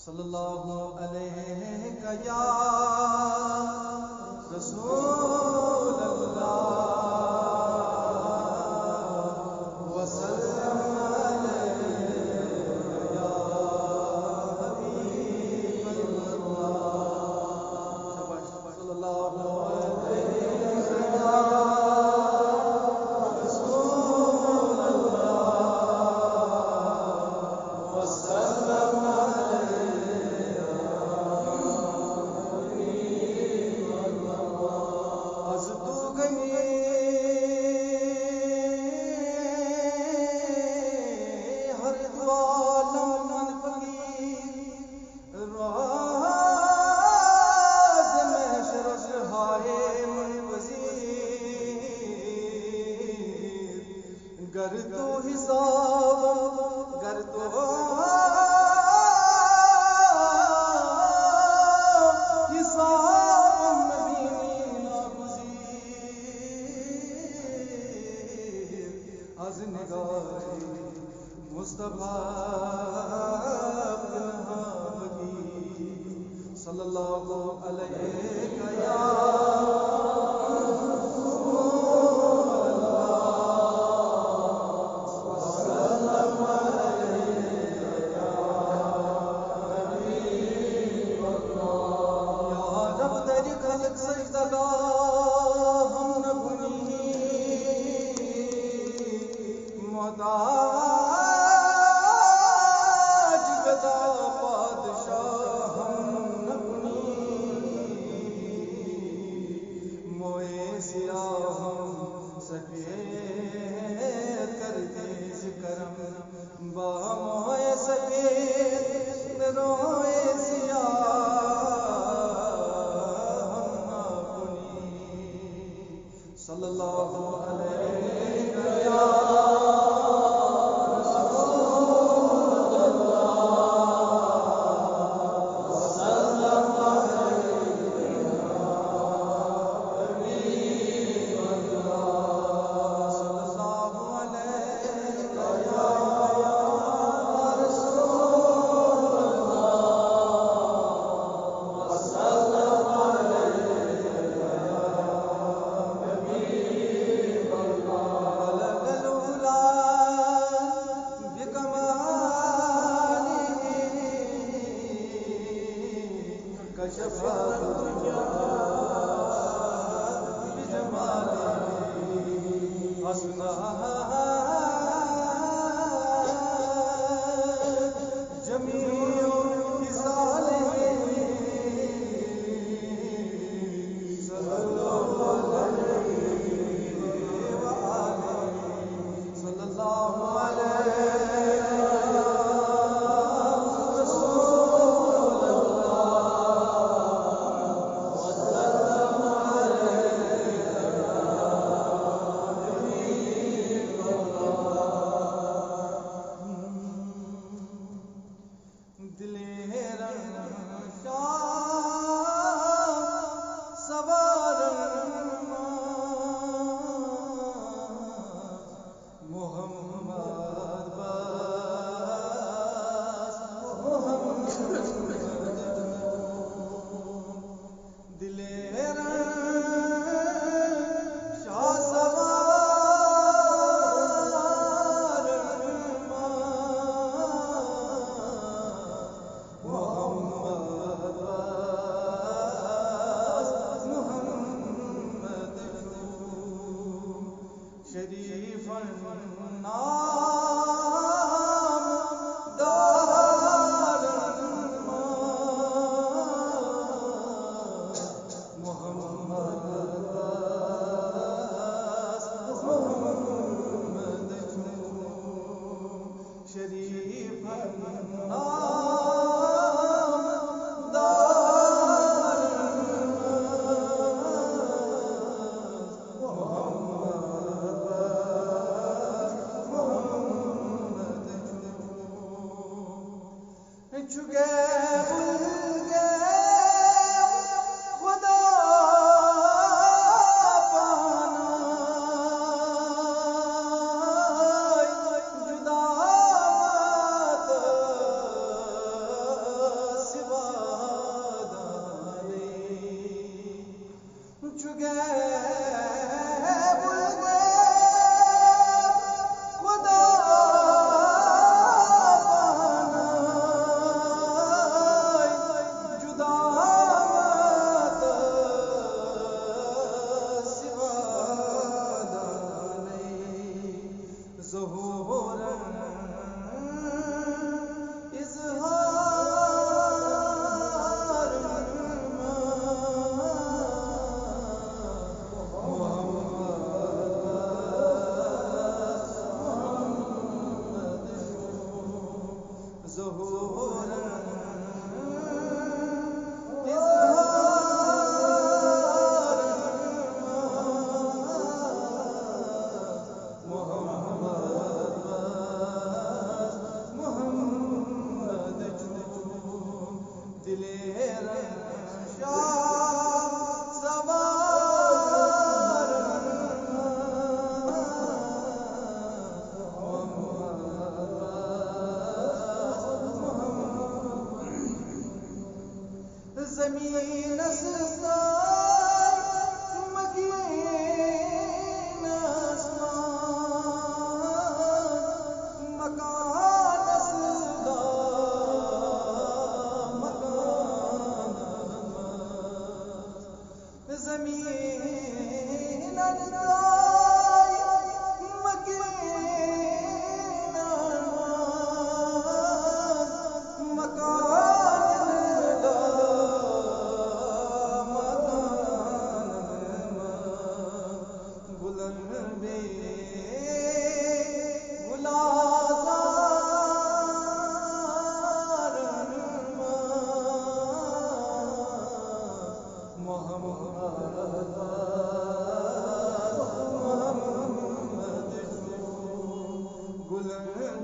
صلی اللہ علیہ یا رسول اللہ وسلم علیہ یا حبیب اللہ صلی اللہ علیہ رسول اللہ وسلم گر تو حساب گر تو حساب نبی ناگزیر از نگاه مصطفی صلی اللہ علیہ یا سجدہ ہم نبنی محتاج گدا بادشاہ ہم نبنی موئے سیاہ ہم سفید کر دیج کرم با موئے سفید روئے سیاہ صلی اللہ علیہ یا رسول اللہ وسلم علیہ یا حبیب اللہ صلی اللہ علیہ یا رسول اللہ وسلم کشف بجماله حسنا جميع خصاله صلى الله عليه وآله صلى الله عليه محمد زمین سستا مکین آسمان مکان سدا مکان زمین الدائی مکین آسمان مکان بلند گلازار محمد بلند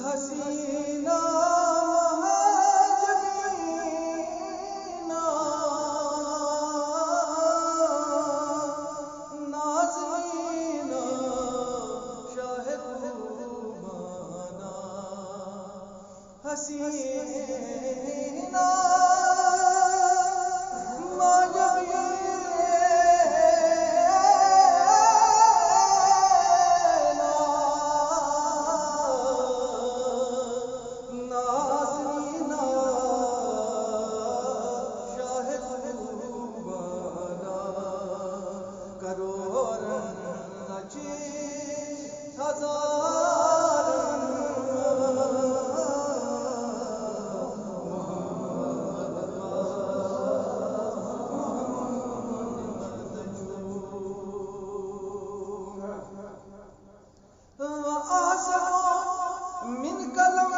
حسینہ مہاجبینہ نازنینہ شاہ خوبانہ حسینہ من کلم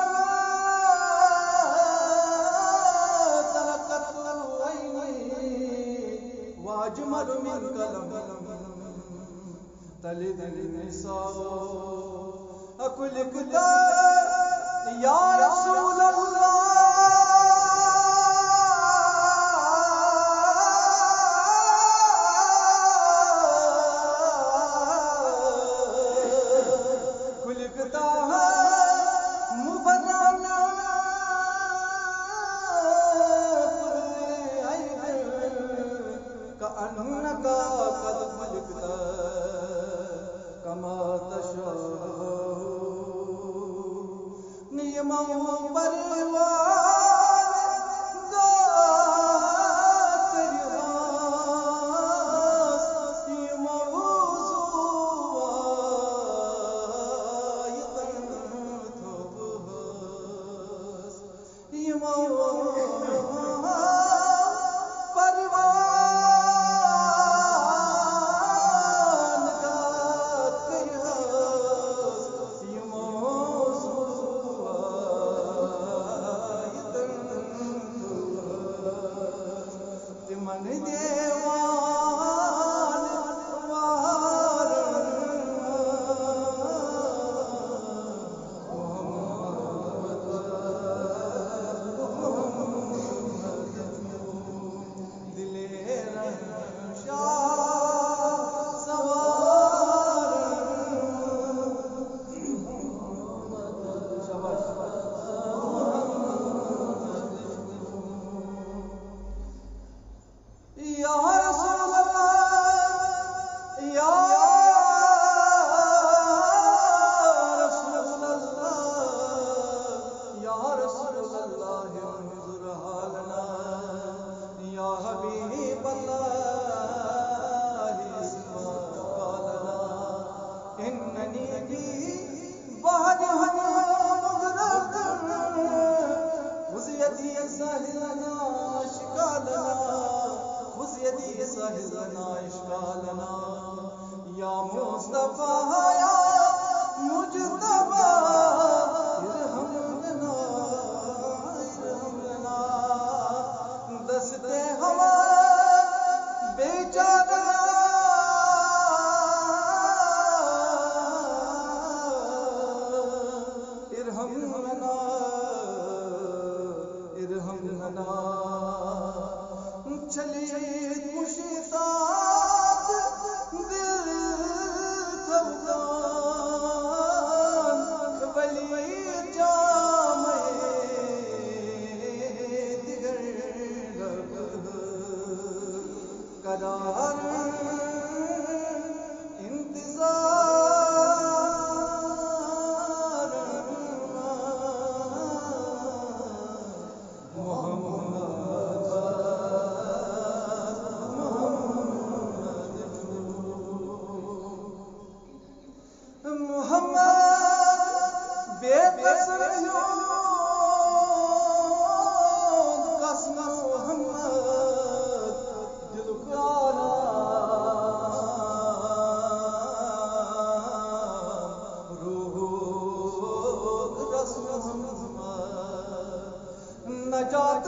تلقت عینی واجمل من کلم تلد النساء اکل کتا یا رسول اللہ کلکتا ہے مبرنا کأنک قد خلقت کما تشاء نیمو پروان ذات رواس یہ موضوع آیتن تھوبس یہ من دیوان وار دلیر شاہ سوار یا رسول اللہ یا رسول اللہ یا رسول اللہ انظر حالنا یا حبیب اللہ اسمع قالنا اننی فی بحر مغرق خذ یدی ساحلنا اشکالنا خذ یدی ساحلنا اشکالنا یا مصطفیٰ یا مجتبیٰ ارحم لنا ارحم لنا دست ہوا قرار نجات